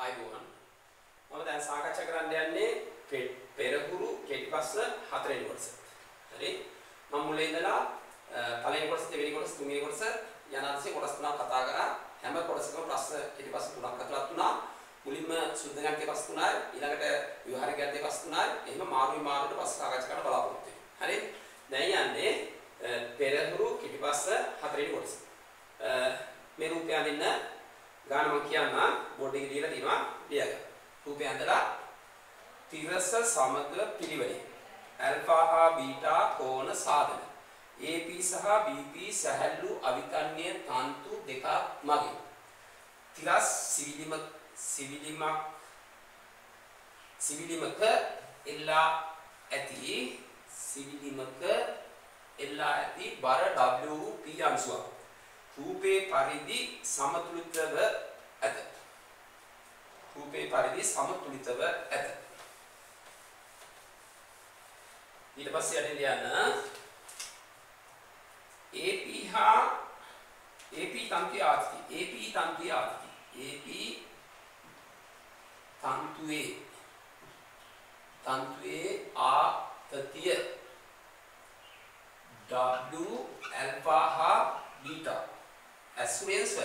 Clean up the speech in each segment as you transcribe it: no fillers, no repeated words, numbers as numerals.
ආයුබෝවන් මම දැන් සාකච්ඡා කරන්න යන්නේ පෙරහුරු කෙටිපස්ස හතරවෙනි කොටස. හරි මම මුලින් ඉඳලා පළවෙනි කොටස දෙවෙනි කොටස තුන්වෙනි කොටස යනාදී කොටස් තුනක් කතා කරා. හැම කොටසකම ප්‍රශ්න කෙටිපස්ස තුනක් අතුලත් වුණා. මුලින්ම සුද්ධ ගණන් කෙටිපස්ස තුනයි ඊළඟට ව්‍යවහාරික ගණන් කෙටිපස්ස තුනයි එහෙම මාරුවට පස්ස සාකච්ඡා කරන්න බලාපොරොත්තු වෙනවා. හරි දැන් යන්නේ පෙරහුරු කෙටිපස්ස හතරවෙනි කොටස. මේ රූපය අඳින්න ගාන මම කියන්න බෝඩ් එකේ දීලා තියෙනවා ලියගන්න. රූපය ඇඳලා තිරස සමග පිළිවෙලින් ඇල්ෆා හා බීටා කෝණ සාධන AP සහ BP සැහැල්ලු අවිකර්ණීය තන්තු දෙකක් මගින් තිරස් සිවිලිමක එල්ලා ඇති බර WP අංශුවක් රූපේ පරිදි සමතුලිතව ඇත. ඊට පස්සේ යටින් ලියන්න AP තන්තුවේ ආතතිය W alpha හා beta assurance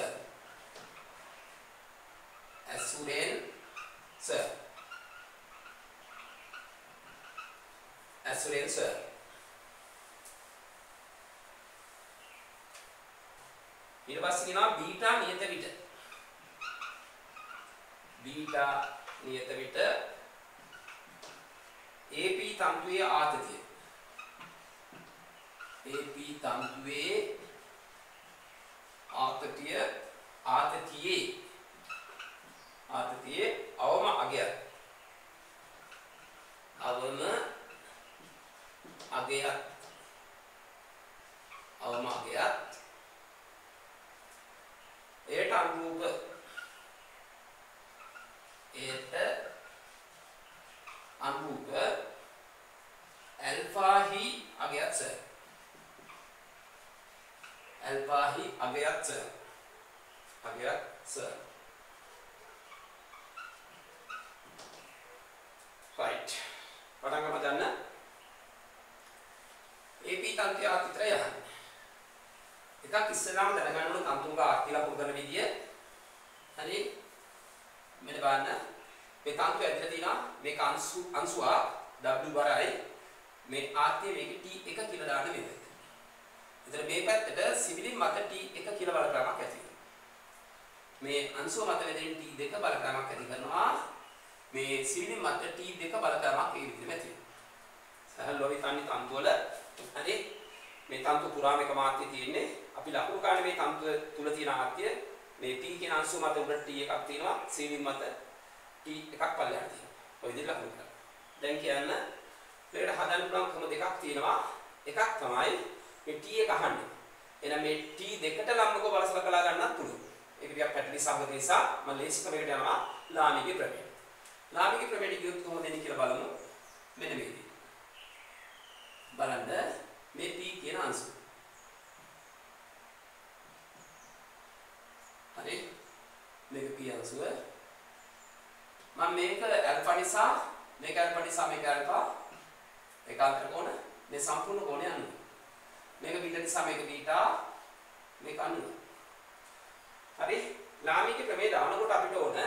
ඊට පස්සේ කියනවා බීටා නියත විට AP තන්තුවේ ආතතිය ආතතියේ අවම අගයත් එයට අනුරූප ඇල්ෆා හි අගයත් right පටන් ගමු දැන් AP තන්ත්‍රය ආතිත්‍රය යහන්නේ එකක් ඉස්සෙල්ලාම දැනගන්න ඕන තන්තුන්ගේ ආර්ථික ලකුණු කරන විදිය. හරි මෙන්න බලන්න මේ තන්තුව ඇතුලේ තියෙනවා මේක අංශුව W බරයි මේ ආර්ථිය මේක T1 කියලා දාන්න වෙනවා. එතන මේ පැත්තට සිවිලින් මත T1 කියලා බලපෑමක් ඇති වෙනවා. මේ අංශුව මත වෙදින් T2 බලපෑමක් ඇති කරනවා. මේ සිවිලින් මත T2 බලපෑමක් ඒ විදිහම ඇති වෙනවා. සහල්ලෝවි තන්නේ තන්තුවල හරි මේ තන්තු පුරාම එක මාත්‍ය තියෙන්නේ අපි ලකුණු ගන්න මේ තන්තුව තුල තියෙන ආත්‍ය මේ T කියන අංශුව මත උඩ T එකක් තියෙනවා සිවිලින් මත T එකක් පල්ලෙහාට තියෙනවා. ඔය විදිහට ලකුණු කරලා. දැන් කියන්න මේකට හදන්න පුළුවන් ක්‍රම දෙකක් තියෙනවා. එකක් තමයි මේ T එක අහන්නේ. එහෙනම් මේ T දෙකට ලම්බකව බලසලකලා ගන්නත් පුළුවන්. ඒක ටිකක් පැටලි සහගත නිසා මම ලේසි ක්‍රමයකට යනවා ලාමිගේ ප්‍රමේය. ලාමිගේ ප්‍රමේයට ගියොත් කොහොමද එන්නේ කියලා බලමු. මෙන්න මේ විදිහට. බලන්න මේ P කියන අංශුව. හරි මේක P අංශුව. මම මේක ඇල්ෆා නිසා මේක අන්තර කෝණ මේ සම්පූර්ණ කෝණය අනුව. මේක බීටා නිසා මේක බීටා මේක අනුව. හරි ලාමිගේ ප්‍රමේය දානකොට අපිට ඕන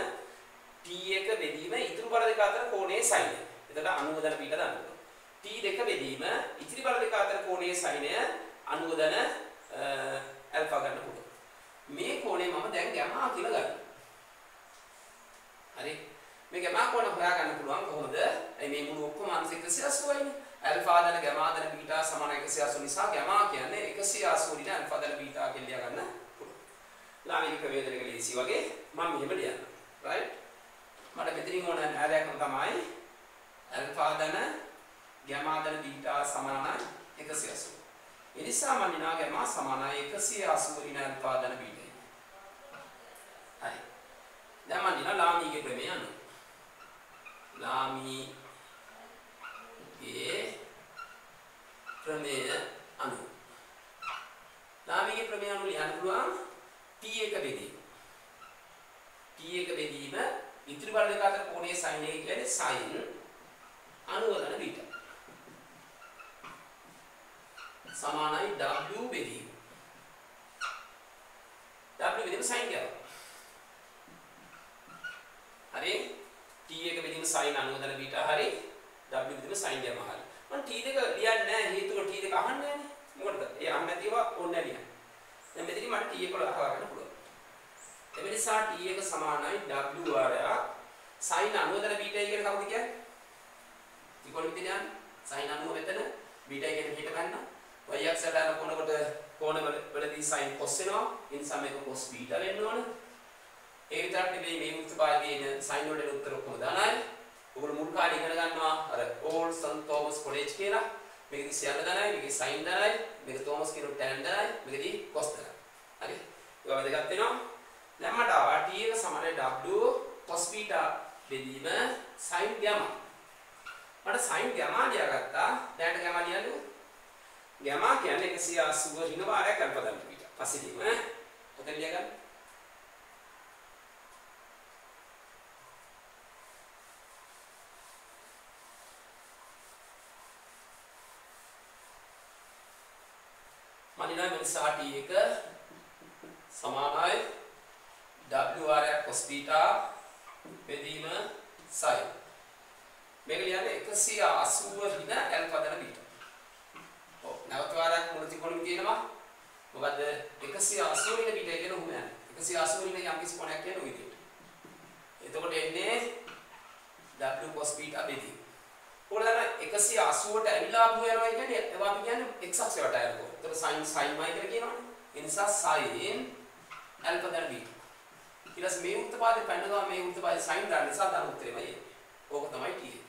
T1 බෙදීම ඉතුරු බල දෙක අතර කෝණයේ සයිනය. එතකොට 90 බීටා දාන්න ඕන. T2 බෙදීම ඉතිරි බල දෙක අතර කෝණයේ සයිනය 90 ඇල්ෆා ගන්න පුළුවන්. මේ කෝණය මම දැන් ගැමා කියලා ගන්නවා. හරි මේ ගැමා කෝණ හොයා ගන්න පුළුවන් කොහොමද? මේ මුළු ඔක්කොම අංශ 180යිනේ. ඇල්ෆා දන ගැමා දන බීටා සමාන 180 නිසා ගැමා කියන්නේ 180 දින ඇල්ෆා දන බීටා කියලා ලියා ගන්න පුළුවන්. ලාමික ප්‍රවේදනක ලීසි වගේ මම මෙහෙම ලියන්න. right? මට මෙතනින් ඕන ආරයක්ම තමයි ඇල්ෆා දන ගැමා දන බීටා සමානයි 180. ඒ නිසා මම ලියනවා ගැමා සමානයි 180 දින ඇල්ෆා දන බීටා. හරි. දැන් මම ලියනවා ලාමිගේ ප්‍රමේය අනුව. ලාමිගේ ප්‍රමේය අනුව ලියන්න පුළුවන් T1 බෙදීම ඉතිරි බල දෙක අතර කෝණයේ sin එක කියන්නේ sin 90 ධන බීටා. සමානයි W බෙදීම. W බෙදීම sin ගැම. හරි T එක බෙදීම sin 90 ධන බීටා හරි W බෙදීම sin ගැම හරි. මම T දෙක ලියන්නේ නැහැ හේතුව T දෙක අහන්නේ නැහැ. මොකටද? ඒ අහන්න නැතිව ඕනේ නැහැ. දැන් මෙතනින් මට T එක වල අහවා ගන්න පුළුවන්. ඒ නිසා T එක සමානයි W වාරයක් sin 90 ධන බීටා කියන කවුද කියන්නේ? ත්‍රිකෝණ විදිහට යන්නේ. sin 90 මෙතන බීටා කියන පිට ගන්න. y අක්ෂයට යන කොනකොට කෝණ වලදී sin cos වෙනවා. ඒ නිසා මේක cos බීටා වෙන්න ඕන. ඒ විතරක් නෙවෙයි මේ උත්පාදයේ ඉන sin වලට උත්තර ඔක්කොම දානයි. ඔයගොල්ලෝ මුල් කාලේ ඉගෙන ගන්නවා අර ඕල්සන් තෝමස් කොලෙජ් කියලා. මේකදී සියල්ල දානයි, මේකේ sin දානයි, මේක තෝමස් කියන tan දානයි, මේකදී cos දානයි. හරි. ඒවා දෙකක් වෙනවා. දැන් මට ආවා t එක සමානයි w cos බීටා බෙදීම sin gamma. මට sin gamma ලියාගත්තා. දැනට gamma ලියන්නකො. gamma කියන්නේ 180 ඍණ වාරයක් අල්පදන්න බීටා. පස්සේදීම ඔතන ලියගන්න. මනිනා මෙන්සා t එක සමානයි w වාරයක් cos බීටා බෙදීම sin. මේක ලියන්නේ 180 ඍණ ඇල්ෆා බීටා. ඔව් නැවත වාරයක් මුල ත්‍රිකෝණෙ තියෙනවා. මොකද 180 ඍණ බීටා කියන උම යන්නේ. 180 ඍණ යම් කිසි කොණයක් කියන උ විදිහට. එතකොට එන්නේ w cos බීටා බෙදීම. ඔයාලා 180ට ඇවිල්ලා ආපු යනවා කියන්නේ ඒවා අපි කියන්නේ x අක්ෂයට යනවා. ඒතර sin y කියලා කියනවනේ. ඒ නිසා sin ඇල්ෆා දර බීටා. ඊට පස්සේ මේ උත්පාදේ පැනනවා මේ උත්පාදේ sin දාන නිසා දාන උත්තරෙමයි. ඕක තමයි t එක.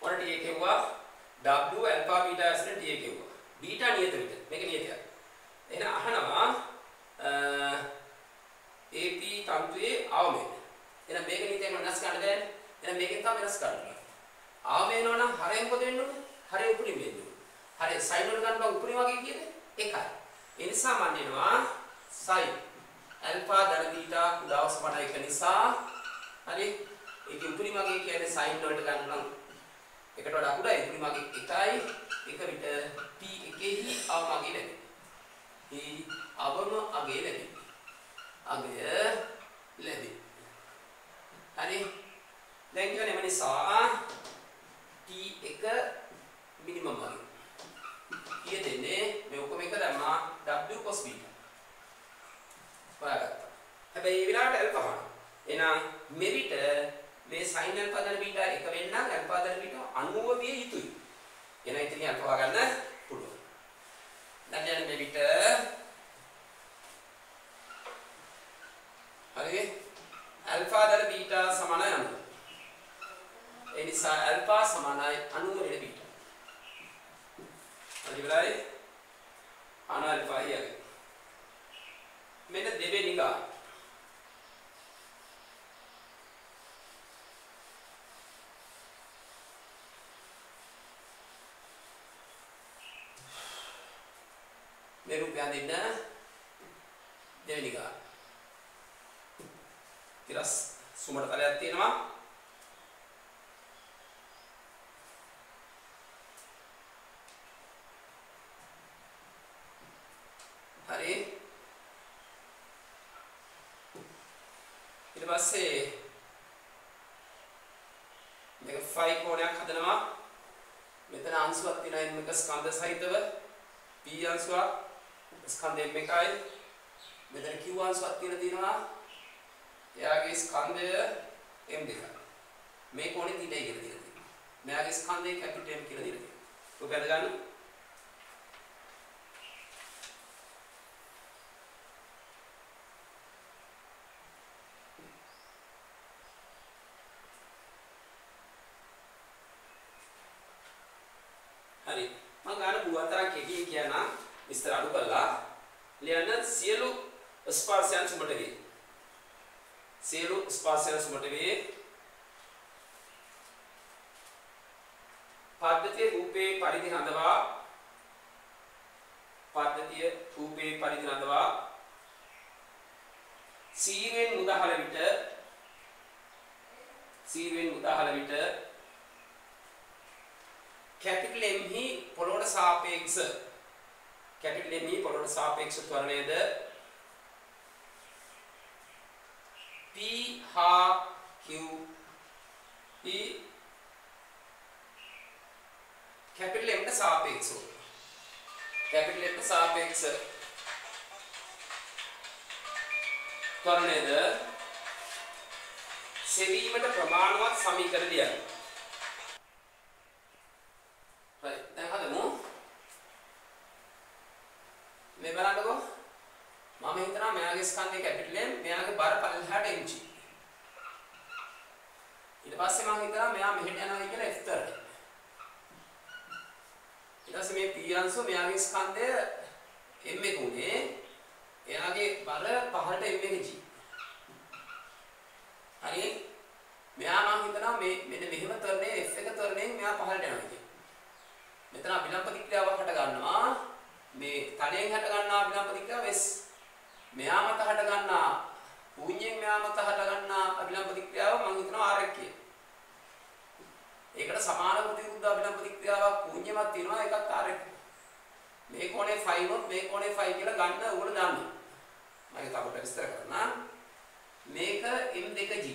ඔන්න t එක කියුවා w ඇල්ෆා බීටා ඇස්නේ t එක කියුවා. බීටා නියත විට. මේක නියතයක්. එහෙනම් අහනවා AP තන්තුවේ අවමය. එහෙනම් මේක නියතයෙන් වෙනස් කරන්න බෑනේ. එහෙනම් මේකෙන් තමයි වෙනස් කරන්න. ආවේනෝ නම් හරය මොකද වෙන්න ඕනේ? හරය උපරිම වෙන්න ඕනේ. හරය sin වල ගන්න බා උපරිම වගේ කියන්නේ එකයි. ඒ නිසා මම දෙනවා sin alpha ධන බීටා කුඩාව සමාන එක නිසා හරි ඒක උපරිම වගේ කියන්නේ sin වලට ගන්න නම් එකට වඩා කුඩායි උපරිම වගේ එකයි එක විට t එකෙහි අවම අගේ ලැබෙනවා. ඒ අවම අගේ ලැබෙනවා. අගය ලැබෙනවා. හරි දැන් කියන්නේ මේ නිසා t එක මිනිමම් වගේ. ඊයේ දෙන්නේ මේ ඔක්කොම එක දැම්මා w cos බීටා. හොයාගත්තා. හැබැයි මේ විලාට ඇල්ෆා ගන්න. එහෙනම් මෙවිට මේ sin ඇල්ෆා ධන බීටා එක වෙන්න ඇල්ෆා ධන බීටා 90 විය යුතුයි. එහෙනම් ඉතින් ඇල්ෆා ගන්න පුළුවන්. දැන් යන්නේ මෙවිට හරි ඇල්ෆා ධන බීටා සමානයි 90. ඒ නිසා ඇල්ෆා සමානයි 90 ඍණ බීටා. හරි බලයි. අන ඇල්ෆා යයි. මෙන්න දෙවෙනි ගාන. මේ රුපියල් දෙන්න දෙවෙනි ගාන. ඊළස් සුමට තලයක් තියෙනවා. හරි ඊට පස්සේ මේක ෆයි කෝණයක් හදනවා. මෙතන අංශුවක් තියෙනවා මේක ස්කන්ධ සහිතව p අංශුවක් ස්කන්ධ m1යි. මෙතන q අංශුවක් තියෙනවා. එයාගේ ස්කන්ධය m2යි. මේ කෝණේ θ කියලා දීලා තියෙනවා. මෙයාගේ ස්කන්ධය කැපිටල් m කියලා දීලා තියෙනවා. ඔක බැල ගන්න. හරි මම ගන්න පුළුවන් තරම් කෙටි කියන විස්තර අඩු කරලා ලියන්න සියලු ස්පර්ශයන් සුමට වේ. සියලු ස්පර්ශයන් සුමට වේ. පද්ධතිය රූපේ පරිදි රඳවා පද්ධතිය රූපේ පරිදි රඳවා සීවෙන් මුදහල විට සීරුවෙන් උදාහල විට කැපිටල් M හි පොළොවට සාපේක්ෂ කැපිටල් M හි පොළොවට සාපේක්ෂ ත්වරණයද P හා Q E कैपिटल M ට සාපේක්ෂව कैपिटल M ට සාපේක්ෂ ත්වරණයද සෙවීමට ප්‍රමාණවත් සමීකරණය. right දැන් හදමු මේ බලන්නකෝ මම හිතනවා මෙයාගේ ස්කන්ධයේ कैपिटल M මෙයාගේ බර පල්ලෙහාට mg ඊට පස්සේ මම හිතනවා මෙයා මෙහෙට යනවා කියලා f තරණය. ඊට පස්සේ මේ p අංශු මෙයාගේ ස්කන්ධය m එක උනේ එයාගේ බර පහළට m එක g. හරි මෙයා මම හිතනවා මේ මෙන්න මෙහෙම තරණයේ f එක තරණයෙන් මෙයා පහළට යනවා කියලා. මෙතන අභිලම්බ ප්‍රතික්‍රියාවක් හට ගන්නවා මේ තලයෙන් හට ගන්නා අභිලම්බ ප්‍රතික්‍රියාව s මෙයා මත හට ගන්නා ශූන්‍යයෙන් මෙයා මත හට ගන්නා අභිලම්බ ප්‍රතික්‍රියාව මම හිතනවා r එක කියලා. ඒකට සමාන ප්‍රතිවිරුද්ධ අභිලම්බ ප්‍රතික්‍රියාවක් ශූන්‍යමත් තියෙනවා ඒකත් r එක. මේ කෝණේ phi නොත් මේ කෝණේ phi කියලා ගන්න උගල දාන්න. මම ඒක අපිට විස්තර කරන්න. මේක m2g.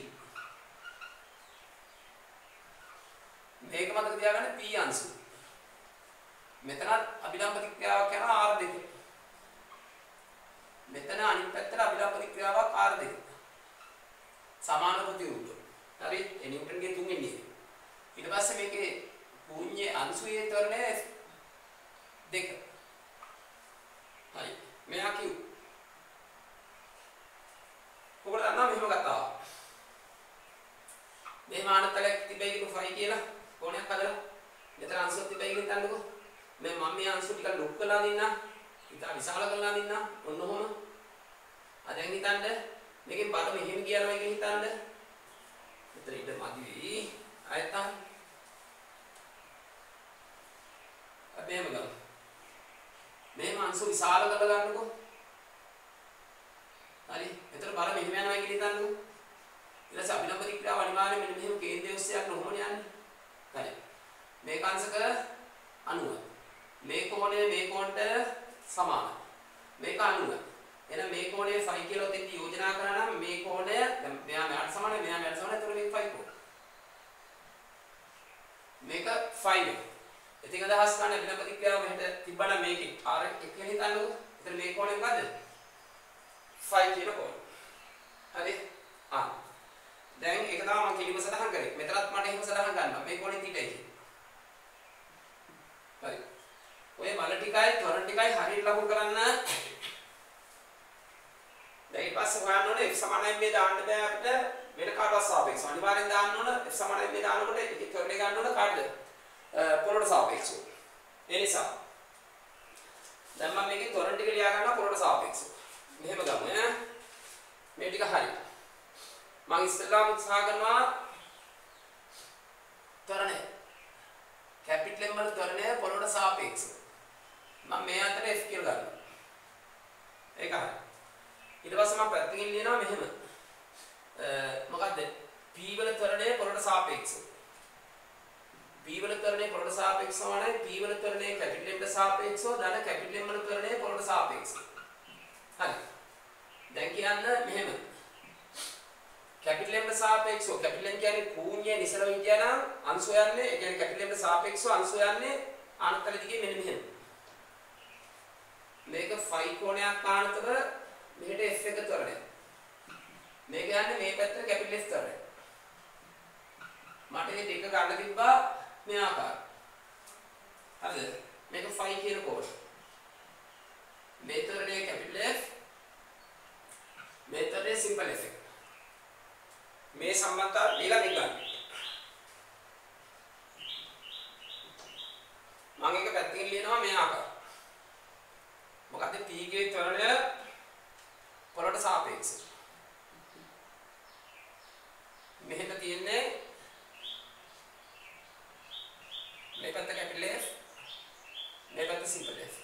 මේක මතක තියාගන්න p අංශු. මෙතනත් අභිලම්බ ප්‍රතික්‍රියාවක් යනවා r2. මෙතන අනිත් පැත්තට අභිලම්බ ප්‍රතික්‍රියාවක් r2. සමාන ප්‍රතිවිරුද්ධ. හරි? ඒ නිව්ටන්ගේ තුන්වෙනි එක. ඊට පස්සේ මේකේ ශූන්‍ය අංශුයේ ත්වරණය දෙක. හරි. මෙයා කිව්. ඔයගොල්ලෝ දන්නවා මෙහෙම ගත්තා. මේ මානතලයක් තිබෙයි කියන phi කියලා කෝණයක් හදලා. මෙතන අංශුවක් තිබෙයි කියන තන්නකෝ. මම මේ අංශු ටික ලොක් කරලා දින්නා. ඉතින් විශාල කරලා දින්නා. ඔන්න ඔහොම. දැන් හිතන්න මේකෙන් බර මෙහෙම ගියනවා කියන හිතන්න. මෙතන ඉඳ මදි වෙයි. ආයෙත් තමයි මෙහෙම ගමු. මෙහෙම අංශු විශාල කරලා ගන්නකො. හරි. එතන බර මෙහෙම යනවා කියලා හිතන්නකො. ඊට පස්සේ අභිලම්බ ප්‍රතික්‍රියාව අනිවාර්යයෙන් මෙන්න මෙහෙම කේන්ද්‍රය ඔස්සේ යන්න ඕන යන්නේ. හරි. මේක අංශක 90. මේ කෝණය මේ කෝණයට සමානයි. මේක 90. එහෙනම් මේ කෝණය phi කියලා දෙන්න යෝජනා කරා නම් මේ කෝණය දැන් මෙයා මෙයාට සමානයි මෙයා මෙයාට සමානයි. ඒතකොට මේක phi කෝණ. මේක phi වෙනවා. ඉතින් අදහස් ගන්න අභිලම්බ ප්‍රතික්‍රියාව මෙහෙට තිබ්බනම් මේකේ r එක කියලා හිතන්නකෝ. එතන මේ කෝණය මොකද්ද? phi කියන කෝණය. හරි? දැන් ඒක තමයි මම කෙලිම සඳහන් කරේ. මෙතනත් මට එහෙම සඳහන් ගන්නවා. මේ කෝණය θ කියලා. හරි. ඔය බල ටිකයි ත්වරණ ටිකයි හරියට ලකුණු කරන්න. දැන් ඊට පස්සේ හොයන්න ඕනේ f සමානයි මේ දාන්න බෑ අපිට වෙන කාටවත් සාපේක්ෂව. අනිවාර්යෙන් දාන්න ඕන f සමානයි මේ දානකොට ඒකේ ත්වරණය ගන්න ඕන කාටද? පොළොට සාපේක්ෂව. ඒ නිසා දැන් මම මේකේ ත්වරණ ටික ලියා ගන්නවා පොළොට සාපේක්ෂව. මෙහෙම ගමු ඈ. මේ ටික හරි. මම ඉස්සෙල්ලාම උත්සාහ කරනවා ත්වරණය. කැපිටල් M වල ත්වරණය පොළොට සාපේක්ෂව. මම මේ අතර f කියලා ගන්නවා. ඒක හරි. ඊට පස්සේ මම පැත්තකින් ලියනවා මෙහෙම. මොකද්ද? p වල ත්වරණය පොළොට සාපේක්ෂව. p වල ත්වරණය පොළොට සාපේක්ෂව වනේ p වල ත්වරණය කැපිටල් M ට සාපේක්ෂව ධන කැපිටල් M වල ත්වරණය පොළොට සාපේක්ෂව. හරි. දැන් කියන්න මෙහෙම. කැපිටල් M ට සාපේක්ෂව කැපිටල් M කියන්නේ ශූන්‍ය නිසල විද්‍යාව නම් අංශු යන්නේ ඒ කියන්නේ කැපිටල් M ට සාපේක්ෂව අංශු යන්නේ ආනතල දිගේ මෙන්න මෙහෙම. මේක phi කෝණයක් ආනතල මෙහෙට f එක ත්වරණය. මේක යන්නේ මේ පැත්තට කැපිටල් S ත්වරණය. මට මේ දෙක ගන්න තිබ්බා මේ ආකාරය. හරිද? මේක phi කියන කෝණය. මේ ත්වරණය කැපිටල් F මේ ත්වරණය සිම්පල් F එක. මේ සම්බන්ධතාව ලියලා දෙන්න. මම එක පැත්තකින් ලියනවා මේ ආකාරය. මොකද p ගේ ත්වරණය පොළොට සාපේක්ෂව. මෙහෙම තියෙන්නේ මේ පැත්ත කැපිටල් F මේ පැත්ත සිම්පල් F.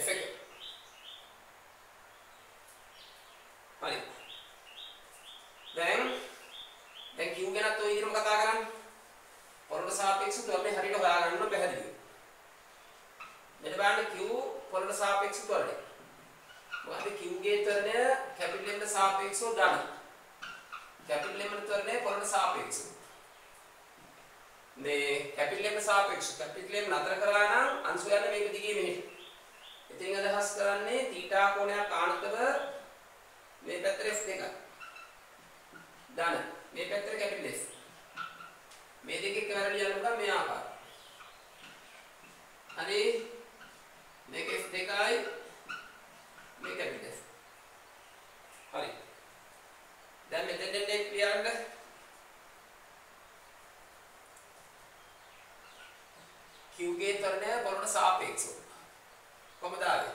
F එක. හරි. දැන් Q ගැනත් ඔය විදිහටම කතා කරන්නේ. පොළොට සාපේක්ෂව ත්වරණය හරියට හොයාගන්න ඕන පැහැදිලිව. මෙන්න බලන්න Q පොළොට සාපේක්ෂව ත්වරණය. මොකද Q ගේ ත්වරණය කැපිටල් M ට සාපේක්ෂව ධන. කැපිටල් M ගේ ත්වරණය පොළොට සාපේක්ෂව. මේ කැපිටල් M සාපේක්ෂව කැපිටල් M නතර කරලා නම් අංශු යන්නේ මේක දිගේ මෙහෙට. ඉතින් අදහස් කරන්නේ θ කෝණයක් ආනතව මේ පැත්තට F දෙකක්. ධන මේ පැත්තට කැපිටල් S. මේ දෙකේ කරලා යනකොට මේ ආකාරය. හරි මේක F2යි මේක කැපිටල් S. හරි. දැන් මෙතෙන් දෙන්නේ ක්‍රියාවන්ට Q ගේ ත්වරණය පොළොට සාපේක්ෂව. කොහොමද ආවේ?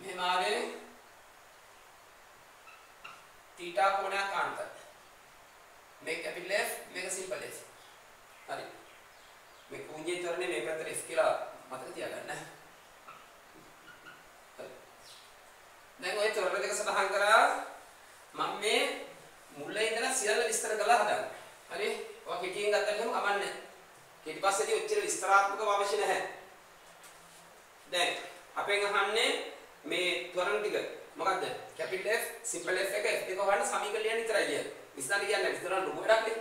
මෙහෙම ආවේ θ කෝණයක් ආන්තර. මේක කැපිටල් F මේක සිම්පල් F. හරි. මේ කුංජේ ත්වරණය මේ පැත්තට F කියලා මතක තියාගන්න. හරි. දැන් ඔය ත්වරණ දෙක සටහන් කරා මම මේ මුලින් ඉඳලා සියල්ල විස්තර කරලා හදන්න. හරි. ඔය කෙටියෙන් ගත්තට එහෙම කමන්නේ. ඊට පස්සේදී ඔච්චර විස්තරාත්මකව අවශ්‍ය නැහැ. දැන් අපෙන් අහන්නේ මේ ත්වරණ ටික මොකද්ද? කැපිටල් F, සිම්පල් F එක F දෙක හොයන්න සමීකරණය විතරයි කියන්නේ. විස්තර කියන්නේ විස්තර ලොකු වැඩක් නේ.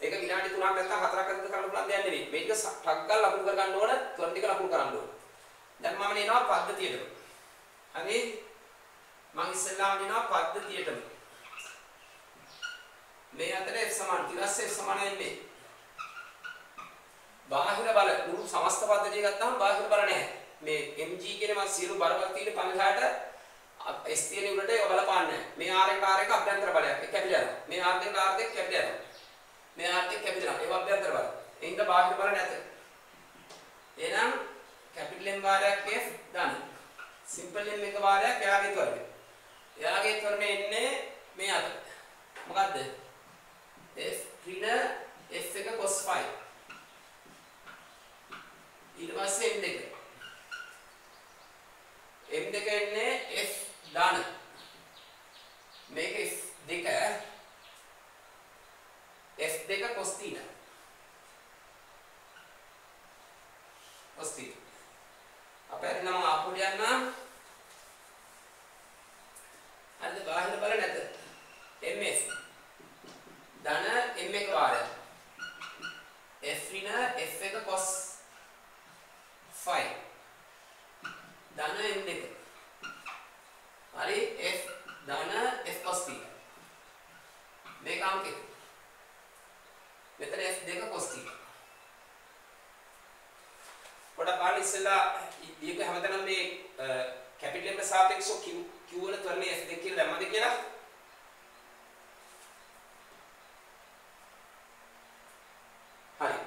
ඒක විනාඩි 3ක් නැත්නම් 4ක් අතර කරන්න පුළුවන් දෙයක් නෙවෙයි. මේක ටක් ගාලා ලකුණු කර ගන්න ඕන, ත්වරණ ටික ලකුණු කරන්න ඕන. දැන් මම එනවා පද්ධතියටම. හරි? මම ඉස්සෙල්ලාම එනවා පද්ධතියටම. මේ අතර F සමාන ඊට F සමානයි මේ. බාහිර බල මුළු සමස්ත පද්ධතිය ගත්තාම බාහිර බල නැහැ. මේ mg කියන මා සියලු බලවල තියෙන පල්ලහාට s තියෙන උඩට ඒව බලපාන්නේ නැහැ. මේ r එක අභ්‍යන්තර බලයක්. ඒක කැපිටල් යනවා. මේ r දෙක කැපිටල් යනවා. මේ r දෙක කැපිටල් යනවා. ඒව අභ්‍යන්තර බල. එයින්ද බාහිර බල නැත. එහෙනම් කැපිටල් m වාරයක් f දාන්න. සිම්පල් m එක වාරයක් එයාගේ ත්වරණය. එයාගේ ත්වරණය එන්නේ මේ අතට. මොකද්ද? f ඍණ f එක cos phi. ඊට පස්සේ m2 එන්නේ f ධන මේක f2 cos θ අපේ නම ආපුඩ යන්න හරිද බාහිර බල නැත ms ධන m1 වාරය f ඍණ f1 cos phi ධන m2 හරි f ධන f cos θ මේක අංකෙ මෙතන f2 cos θ පොඩක් බලන්න ඉස්සෙල්ලා ඊක හැමතැනම මේ කැපිටල් එකට සාපේක්ෂව q වල ත්වරණය f2 කියලා දැම්මද කියලා හරි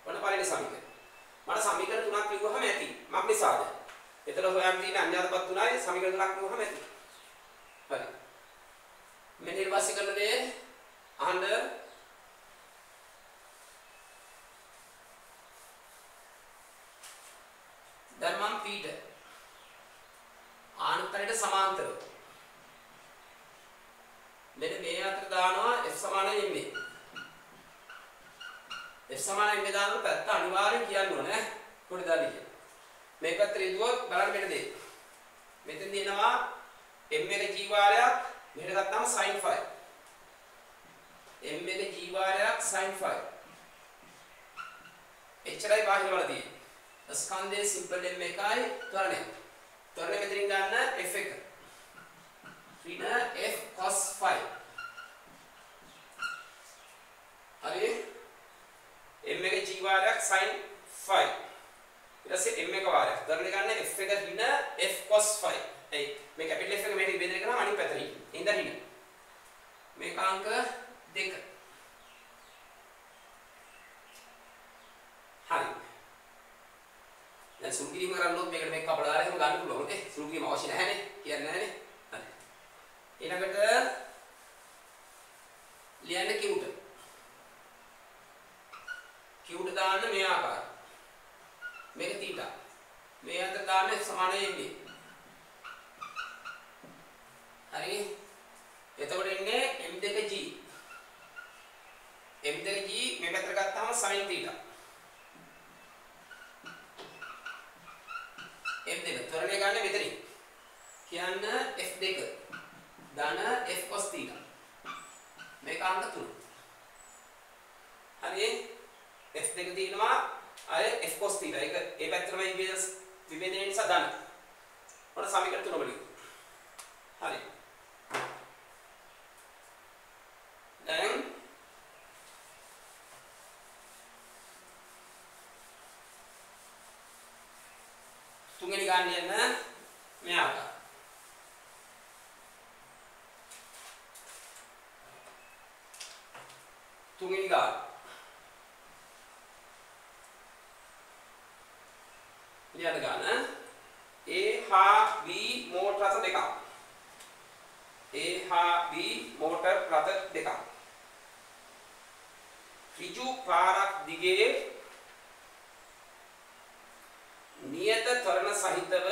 ඔන්න පළවෙනි සමීකරණය මට සමීකරණ තුනක් ලියුවහම ඇති මක් නිසාද එතන හොයන්න තියෙන අඥාතපත් තුනයි සමීකරණ තුනක් ලියුවහම ඇති හරි මෙන්න ඊට පස්සේ කරන දේ අහන්න දැන් මම පීට ආනතරයට සමාන්තරව මෙන්න මේ අතර දානවා f සමානයි m f සමානයි m දාන පැත්ත අනිවාර්යෙන් කියන්න ඕනේ කොහෙද දාන්නේ කියලා මේ පැත්තට ඉදුවොත් බලන්න මෙන්න දෙයි මෙතෙන් දෙනවා m එක g වාරයක් මෙහෙට ගත්තාම sin phi m එක g වාරයක් sin phi එච්චරයි බාහිර වල තියෙන්නේ ස්කන්ධයේ සිම්පල් m එකයි ත්වරණය මෙතනින් ගන්න f එක ඍණ f cos phi හරි m එක g වාරයක් sin phi ඊට පස්සේ m එක වාරයක් ත්වරණය ගන්න f එක ඍණ f cos phi ඒ මේ කැපිටල් f එක මෙහෙට බෙදෙන එක නම් අනිත් පැත්තට ඉඳ ඍණ මේක අංක 2 හරි දැන් සුළු කිරීම කරන්නොත් මේකට මේක කපලා දාලා එහෙම ගන්න පුළුවන් නේ සුළු කිරීම අවශ්‍ය නැහැනේ කියන්නේ නැහැනේ හරි ඊළඟට ලියන්න කිව්ට දාන්න මේ ආකාරය මේක θ මේ අතර දාන්න f සමානයි m හරි එතකොට එන්නේ m2g මෙතනින් කියන්න f2 ධන f cos θ මේක අංක 3 හරි f2 තියෙනවා අය f cos θ ඒක ඒ පැත්තටම විභේදනය නිසා ධන ඔන්න සමීකරණ 3 වලින් හරි දැන් තුන්වෙනි ගන්න යන මෙයාට තුන්වෙනි ගාන ලියන්න ගන්න A හා B මෝටර රථ දෙකක් A හා B මෝටර රථ දෙකක් ඍජු පාරක් දිගේ නියත ත්වරණ සහිතව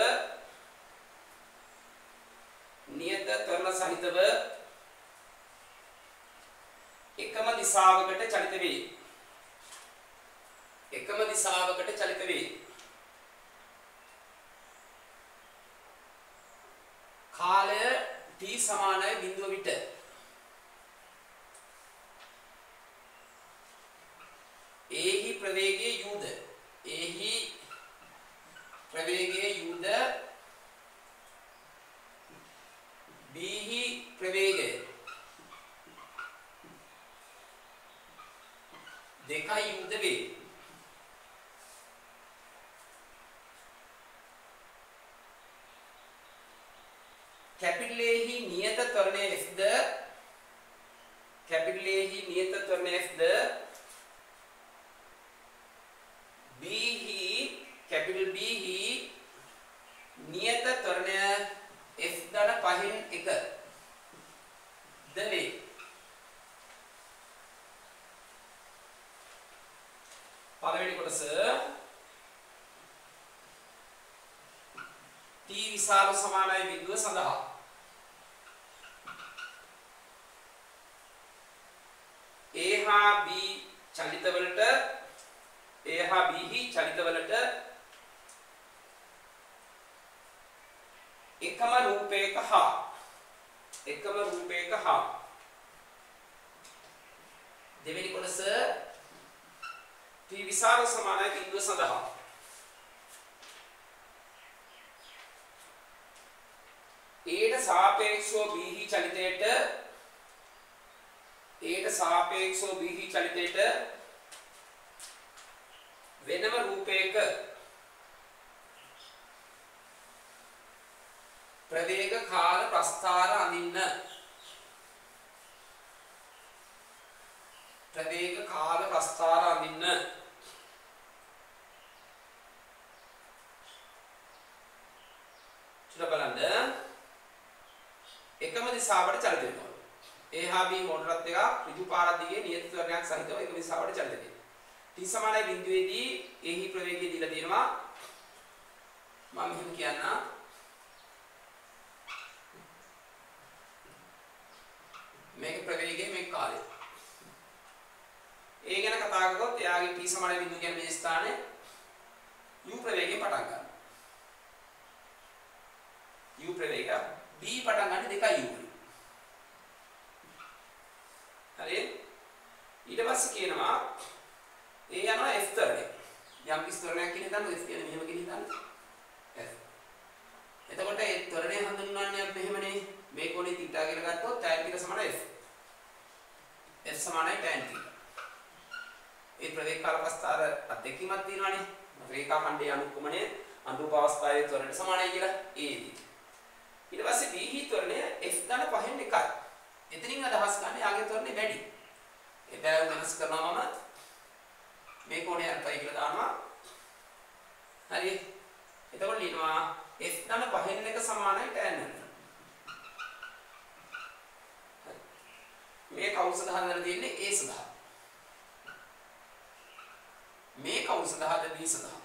එකම දිශාවකට චලිත වේ. කාලය t සමානයි බිඳුව විට එහි ප්‍රවේගයේ යුද බිහි ප්‍රවේගය දෙකයි යුද වේ. කැපිටලෙහි නියත ත්වරණය f ද capital B ही नियत त्वरण्य f ධන 5න් 1 ද වේ. පළවෙනි කොටස t විශාල සමානයි බිඳුව සඳහා A හා B චලිතවලට A හා B හි චලිතවලට එකම රූපයක හා දෙවෙනි කොටස t විශාල සමානයි බිඳුව සඳහා A ට සාපේක්ෂව B හි චලිතයට වෙනම රූපයක ප්‍රවේග කාල ප්‍රස්ථාර අඳින්න චුල බලන්න එකම දිශාවට චලිත වෙනවා. A හා B මෝටර රථ දෙකක් ඍජු පාරක් දිගේ නියත ත්වරණයක් සහිතව එකම දිශාවට චලිත වෙනවා. t සමානයි බිඳුවේදී A හි ප්‍රවේගය දීලා තියෙනවා. මම මෙහෙම කියන්නම්. මේක ප්‍රවේගය මේක කාලය. A ගැන කතා කරගොත් එයාගේ t සමානයි බිඳුව කියන්නේ මේ ස්ථානයේ u ප්‍රවේගයෙන් පටන් ගන්නවා. u ප්‍රවේගය b පටන් ගන්න 2u වලින්. හරි? ඊට පස්සේ කියනවා A යනවා f තරණය. යම් කිසි තරණයක් කියන හිතන්න f කියන්නේ මෙහෙම කියන හිතන්න. f. එතකොට ඒ තරණය හඳුන්වන්නේ අපි මෙහෙමනේ. මේ කොනේ θ කියලා ගත්තොත් tan θ සමානයි f. f සමානයි tan θ. ඒ ප්‍රවේග කාල ප්‍රස්ථාර අධ්‍යක්ීමක් තියෙනවානේ. රේඛා ඛණ්ඩයේ අනුක්‍රමණය අනුරූප අවස්ථාවේ ත්වරණයට සමානයි කියලා A දී. ඊට පස්සේ B හි ත්වරණය f ධන 5න් 1යි. එතනින් අදහස් ගන්න යාගේ ත්වරණය වැඩි. ඒ බැලුම් වෙනස් කරනවා මම මේ කොනේ අර්ථය කියලා දානවා. හරි. එතකොට ලියනවා f ධන 5න් 1 සමානයි tan θ. මේ කවුස සඳහන් තියෙන්නේ A සඳහා. මේ කවුස සඳහාද B සඳහා.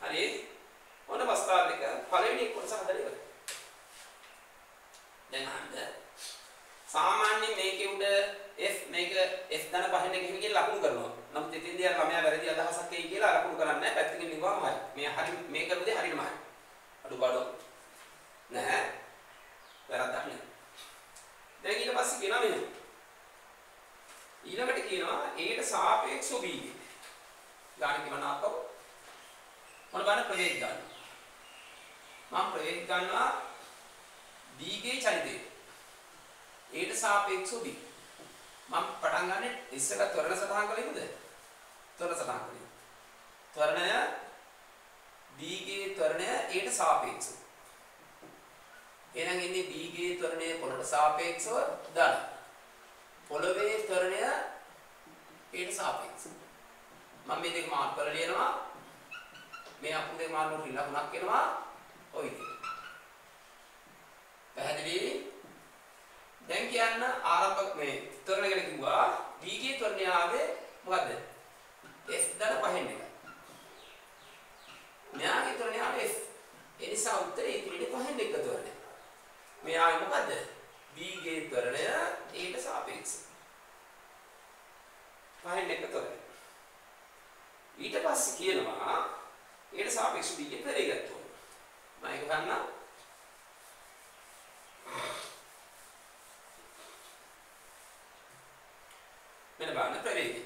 හරි. ඔන්න ප්‍රස්තාව දෙක පළවෙනි කොටස හදලා ඉවරයි. දැන් අහන්න සාමාන්‍යයෙන් මේකේ උඩ f මේක f ධන පහෙන් එක එහෙම කියලා ලකුණු කරනවා. නමුත් ඉතින්දී අර ළමයා වැරදි අදහසක් එයි කියලා ලකුණු කරන්නේ නැහැ. පැත්තකින් නිකුවම හරි. මේ හරි මේ කරු දෙය හරියටම හරි. අඩුපාඩු නැහැ. වැරද්දක් නැහැ. දැන් ඊට පස්සේ කියනවා මෙන්න. ඊළඟට කියනවා a ට සාපේක්ෂව b ගේ. ගාන කිව්වනම් අපව මොන බලන්න ප්‍රවේග ගන්න. මම ප්‍රවේග ගන්නවා b ගේ චලිතය. a ට සාපේක්ෂව b. මම පටන් ගන්නෙ ඉස්සෙල්ලා ත්වරණ සටහන් කළේද? ත්වරණ සටහන් කළේ. ත්වරණය b ගේ ත්වරණය a ට සාපේක්ෂව. එහෙනම් ඉන්නේ b ගේ ත්වරණය පොළොට සාපේක්ෂව ධන. පොළොවේ ත්වරණය a ට සාපේක්ෂව. මම මේ දෙක මාර්ක් කරලා ලියනවා. මේ අපු දෙක මාර්ක් වලින් ලකුණක් එනවා. ඔය විදිහට. පැහැදිලි? දැන් කියන්න ආරම්භක මේ ත්වරණ ගැන කිව්වා b ගේ ත්වරණය ආවේ මොකද්ද? f ධන පහෙන් එක. මෙයාගේ ත්වරණය ආවේ f. ඒ නිසා උත්තරේ ඉතුරුනේ පහෙන් එක ත්වරණය. මෙයාගේ මොකද්ද? b ගේ ත්වරණය a ට සාපේක්ෂව. පහෙන් එක ත්වරණය. ඊට පස්සේ කියනවා a ට සාපේක්ෂව b ගේ ප්‍රවේගයත් උන. මම ඒක ගන්නවා. මෙන්න බලන්න ප්‍රවේගය.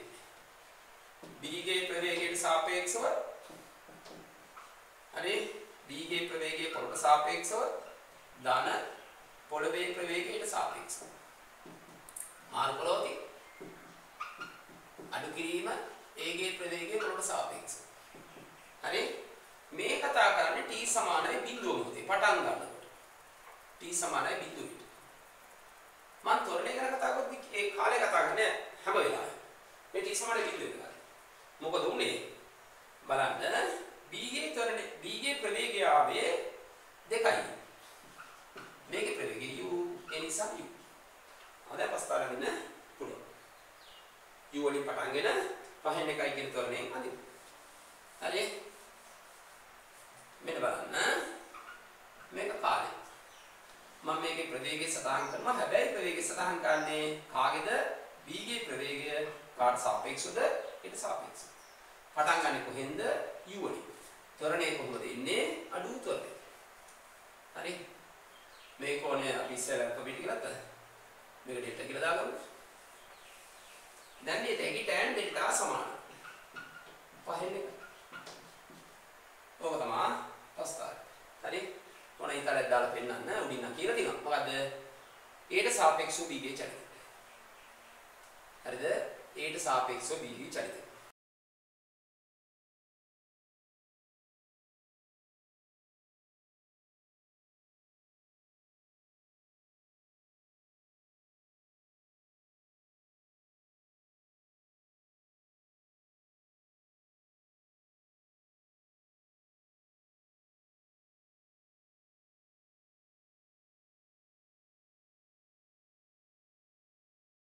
b ගේ ප්‍රවේගයට සාපේක්ෂව හරි b ගේ ප්‍රවේගය පොළොට සාපේක්ෂව ධන පොළවේ ප්‍රවේගයට සාපේක්ෂව. මාර්ගවලදී අඩු කිරීම a ගේ ප්‍රවේගය පොළොට සාපේක්ෂව. හරි මේ කතා කරන්නේ t සමානයි බිඳුව මොහොතේ පටන් ගන්නකොට. t සමානයි බිඳුවට. මම තොරණේ ගැන කතා කරද්දි ඒ කාලේ කතා කරන්නේ හැම වෙලාවෙම. මේ t සමානයි බිඳුවට. මොකද උනේ? බලන්න b ගේ ත්වරණය b ගේ ප්‍රවේගය ආවේ 2යි. මේකේ ප්‍රවේගය u ඒ නිසා u. අද පස්තාරගෙන ඉන්න පුළුවන්. u වලින් පටන්ගෙන පහෙන් එකයි කියන ත්වරණයෙන් අදින්න. හරි? මෙන්න බලන්න. මේක කාලේ. මම මේකේ ප්‍රවේගය සටහන් කරනවා. හැබැයි ප්‍රවේගය සටහන් කරන්නේ කාගේද? b ගේ ප්‍රවේගය කාට සාපේක්ෂවද? ඊට සාපේක්ෂව. පටන් ගන්නේ කොහෙන්ද? u වලින්. ත්වරණය කොහොමද ඉන්නේ? අඩු ත්වරණය. හරි? මේ කෝණය අපි ඉස්සෙල්ලා කොපිට කියලා ගත්තා. මේක ඩෙල්ටා කියලා දාගමු. දැන් මේ දෙකේ tan ඩෙල්ටා සමාන. පහෙන් එක. ඕක තමයි පස්තාර. හරි? මොන ඉතලක් දාලා පෙන්නන්න උඩින් කියලා තියෙනවා. මොකද්ද? a ට සාපේක්ෂව b ගේ චලිතය. හරිද? a ට සාපේක්ෂව b ගේ චලිතය.